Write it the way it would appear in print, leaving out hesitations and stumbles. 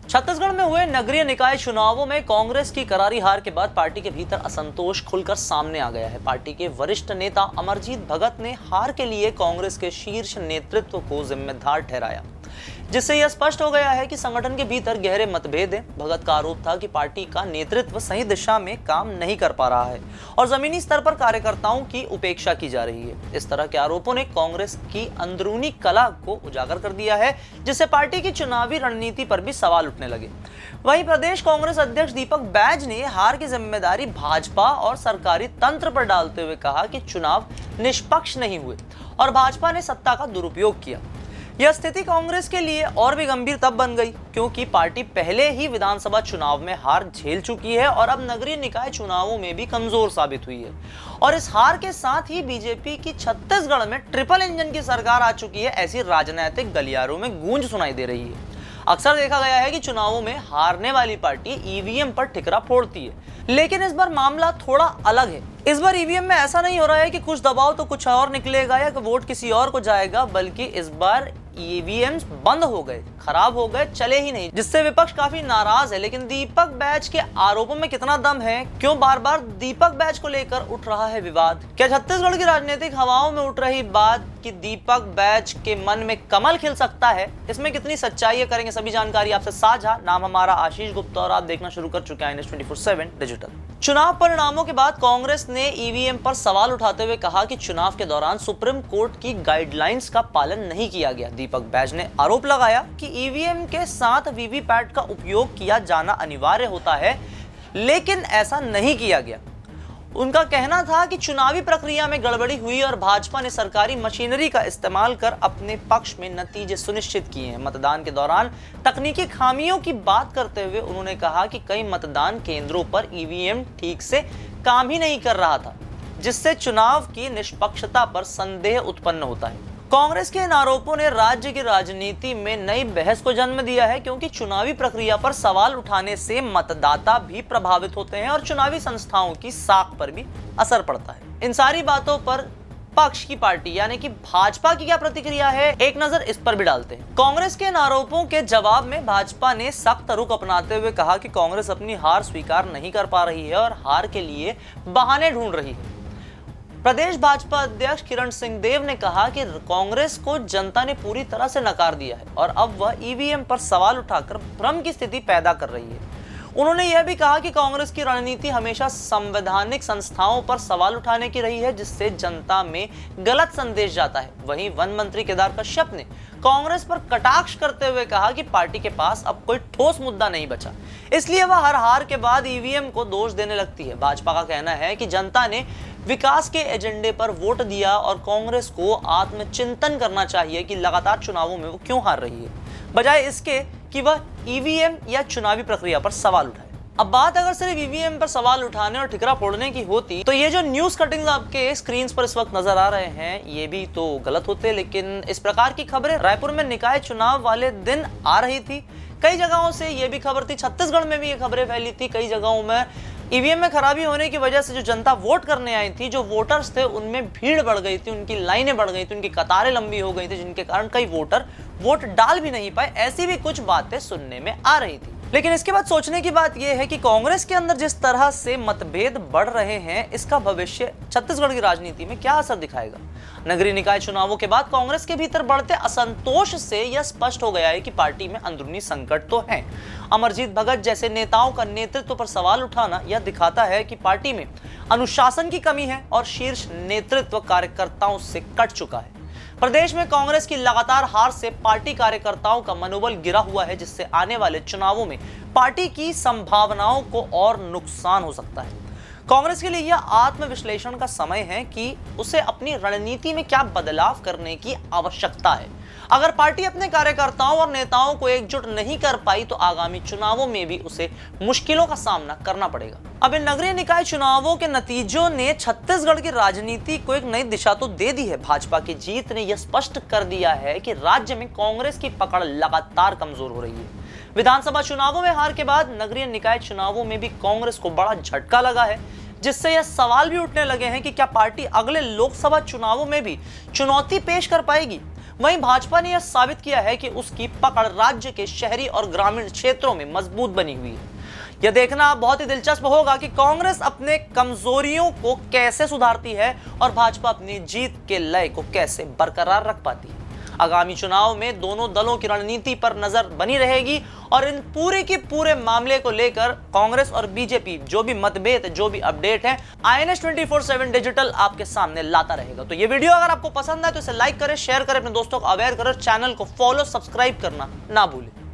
छत्तीसगढ़ में हुए नगरीय निकाय चुनावों में कांग्रेस की करारी हार के बाद पार्टी के भीतर असंतोष खुलकर सामने आ गया है। पार्टी के वरिष्ठ नेता अमरजीत भगत ने हार के लिए कांग्रेस के शीर्ष नेतृत्व को जिम्मेदार ठहराया, जिससे यह स्पष्ट हो गया है कि संगठन के भीतर गहरे मतभेद हैं। भगत का आरोप था कि पार्टी का नेतृत्व सही दिशा में काम नहीं कर पा रहा है और जमीनी स्तर पर कार्यकर्ताओं की उपेक्षा की जा रही है। इस तरह के आरोपों ने कांग्रेस की अंदरूनी कला को उजागर कर दिया है, जिससे पार्टी की चुनावी रणनीति पर भी सवाल उठने लगे। वहीं प्रदेश कांग्रेस अध्यक्ष दीपक बैज ने हार की जिम्मेदारी भाजपा और सरकारी तंत्र पर डालते हुए कहा कि चुनाव निष्पक्ष नहीं हुए और भाजपा ने सत्ता का दुरुपयोग किया। यह स्थिति कांग्रेस के लिए और भी गंभीर तब बन गई क्योंकि पार्टी पहले ही विधानसभा चुनाव में हार झेल चुकी है और अब नगरीय निकाय चुनावों में भी कमजोर साबित हुई है। और इस हार के साथ ही बीजेपी की छत्तीसगढ़ में ट्रिपल इंजन की सरकार आ चुकी है, ऐसी राजनीतिक गलियारों में गूंज सुनाई दे रही है। अक्सर देखा गया है कि चुनावों में हारने वाली पार्टी ईवीएम पर ठिकरा फोड़ती है, लेकिन इस बार मामला थोड़ा अलग है। इस बार ईवीएम में ऐसा नहीं हो रहा है कि कुछ दबाव तो कुछ और निकलेगा या वोट किसी और को जाएगा, बल्कि इस बार ईवीएम बंद हो गए, खराब हो गए, चले ही नहीं, जिससे विपक्ष काफी नाराज है। लेकिन दीपक बैज के आरोपों में कितना दम है? क्यों बार बार दीपक बैज को लेकर उठ रहा है विवाद? क्या छत्तीसगढ़ की राजनीतिक हवाओं में उठ रही बात कि दीपक बैज के मन में कमल खिल सकता है, इसमें कितनी सच्चाई है? करेंगे सभी जानकारी आपसे साझा। नाम हमारा आशीष गुप्ता और आप देखना शुरू कर चुके हैं NH24/7 डिजिटल। चुनाव परिणामों के बाद कांग्रेस ने ईवीएम पर सवाल उठाते हुए कहा कि चुनाव के दौरान सुप्रीम कोर्ट की गाइडलाइंस का पालन नहीं किया गया। दीपक बैज ने आरोप लगाया कि ईवीएम के साथ वीवीपैट का उपयोग किया जाना अनिवार्य होता है, लेकिन ऐसा नहीं किया गया। उनका कहना था कि चुनावी प्रक्रिया में गड़बड़ी हुई और भाजपा ने सरकारी मशीनरी का इस्तेमाल कर अपने पक्ष में नतीजे सुनिश्चित किए हैं। मतदान के दौरान तकनीकी खामियों की बात करते हुए उन्होंने कहा कि कई मतदान केंद्रों पर ईवीएम ठीक से काम ही नहीं कर रहा था, जिससे चुनाव की निष्पक्षता पर संदेह उत्पन्न होता है। कांग्रेस के इन आरोपों ने राज्य की राजनीति में नई बहस को जन्म दिया है, क्योंकि चुनावी प्रक्रिया पर सवाल उठाने से मतदाता भी प्रभावित होते हैं और चुनावी संस्थाओं की साख पर भी असर पड़ता है। इन सारी बातों पर पक्ष की पार्टी यानी कि भाजपा की क्या प्रतिक्रिया है, एक नजर इस पर भी डालते हैं। कांग्रेस के इन आरोपों के जवाब में भाजपा ने सख्त रुख अपनाते हुए कहा कि कांग्रेस अपनी हार स्वीकार नहीं कर पा रही है और हार के लिए बहाने ढूंढ रही है। प्रदेश भाजपा अध्यक्ष किरण सिंहदेव ने कहा कि कांग्रेस को जनता ने पूरी तरह से नकार दिया है और अब वह ईवीएम पर सवाल उठाकर भ्रम की स्थिति पैदा कर रही है। उन्होंने यह भी कहा कि कांग्रेस की रणनीति हमेशा संवैधानिक संस्थाओं पर सवाल उठाने की रही है, जिससे जनता में गलत संदेश जाता है। वहीं वन मंत्री केदार कश्यप ने कांग्रेस पर कटाक्ष करते हुए कहा कि पार्टी के पास अब कोई ठोस मुद्दा नहीं बचा, इसलिए वह हर हार के बाद ईवीएम को दोष देने लगती है। भाजपा का कहना है कि जनता ने विकास के एजेंडे पर वोट दिया और कांग्रेस को आत्मचिंतन करना चाहिए कि लगातार चुनावों में वो क्यों हार रही है, बजाय इसके कि वह ईवीएम या चुनावी प्रक्रिया पर सवाल उठाए। अब बात अगर सिर्फ ईवीएम पर सवाल उठाने और ठिकरा फोड़ने की होती तो ये जो न्यूज कटिंग्स आपके स्क्रीन पर इस वक्त नजर आ रहे हैं ये भी तो गलत होते, लेकिन इस प्रकार की खबरें रायपुर में निकाय चुनाव वाले दिन आ रही थी। कई जगहों से ये भी खबर थी, छत्तीसगढ़ में भी ये खबरें फैली थी। कई जगहों में ईवीएम में खराबी होने की वजह से जो जनता वोट करने आई थी, जो वोटर्स थे, उनमें भीड़ बढ़ गई थी, उनकी लाइनें बढ़ गई थी, उनकी कतारें लंबी हो गई थी, जिनके कारण कई वोटर वोट डाल भी नहीं पाए। ऐसी भी कुछ बातें सुनने में आ रही थी। लेकिन इसके बाद सोचने की बात यह है कि कांग्रेस के अंदर जिस तरह से मतभेद बढ़ रहे हैं, इसका भविष्य छत्तीसगढ़ की राजनीति में क्या असर दिखाएगा? नगरीय निकाय चुनावों के बाद कांग्रेस के भीतर बढ़ते असंतोष से यह स्पष्ट हो गया है कि पार्टी में अंदरूनी संकट तो है। अमरजीत भगत जैसे नेताओं का नेतृत्व पर सवाल उठाना यह दिखाता है कि पार्टी में अनुशासन की कमी है और शीर्ष नेतृत्व कार्यकर्ताओं से कट चुका है। प्रदेश में कांग्रेस की लगातार हार से पार्टी कार्यकर्ताओं का मनोबल गिरा हुआ है, जिससे आने वाले चुनावों में पार्टी की संभावनाओं को और नुकसान हो सकता है। कांग्रेस के लिए यह आत्मविश्लेषण का समय है कि उसे अपनी रणनीति में क्या बदलाव करने की आवश्यकता है। अगर पार्टी अपने कार्यकर्ताओं और नेताओं को एकजुट नहीं कर पाई तो आगामी चुनावों में भी उसे मुश्किलों का सामना करना पड़ेगा। अब इन नगरीय निकाय चुनावों के नतीजों ने छत्तीसगढ़ की राजनीति को एक नई दिशा तो दे दी है। भाजपा की जीत ने यह स्पष्ट कर दिया है कि राज्य में कांग्रेस की पकड़ लगातार कमजोर हो रही है। विधानसभा चुनावों में हार के बाद नगरीय निकाय चुनावों में भी कांग्रेस को बड़ा झटका लगा है, जिससे यह सवाल भी उठने लगे हैं कि क्या पार्टी अगले लोकसभा चुनावों में भी चुनौती पेश कर पाएगी। वहीं भाजपा ने यह साबित किया है कि उसकी पकड़ राज्य के शहरी और ग्रामीण क्षेत्रों में मजबूत बनी हुई है। यह देखना बहुत ही दिलचस्प होगा कि कांग्रेस अपने कमजोरियों को कैसे सुधारती है और भाजपा अपनी जीत के लय को कैसे बरकरार रख पाती है। आगामी चुनाव में दोनों दलों की रणनीति पर नजर बनी रहेगी और इन पूरे के पूरे मामले को लेकर कांग्रेस और बीजेपी जो भी मतभेद, जो भी अपडेट है, INS 24/7 डिजिटल आपके सामने लाता रहेगा। तो ये वीडियो अगर आपको पसंद है तो इसे लाइक करें, शेयर करें, अपने दोस्तों को अवेयर करें, चैनल को फॉलो, सब्सक्राइब करना ना भूलें।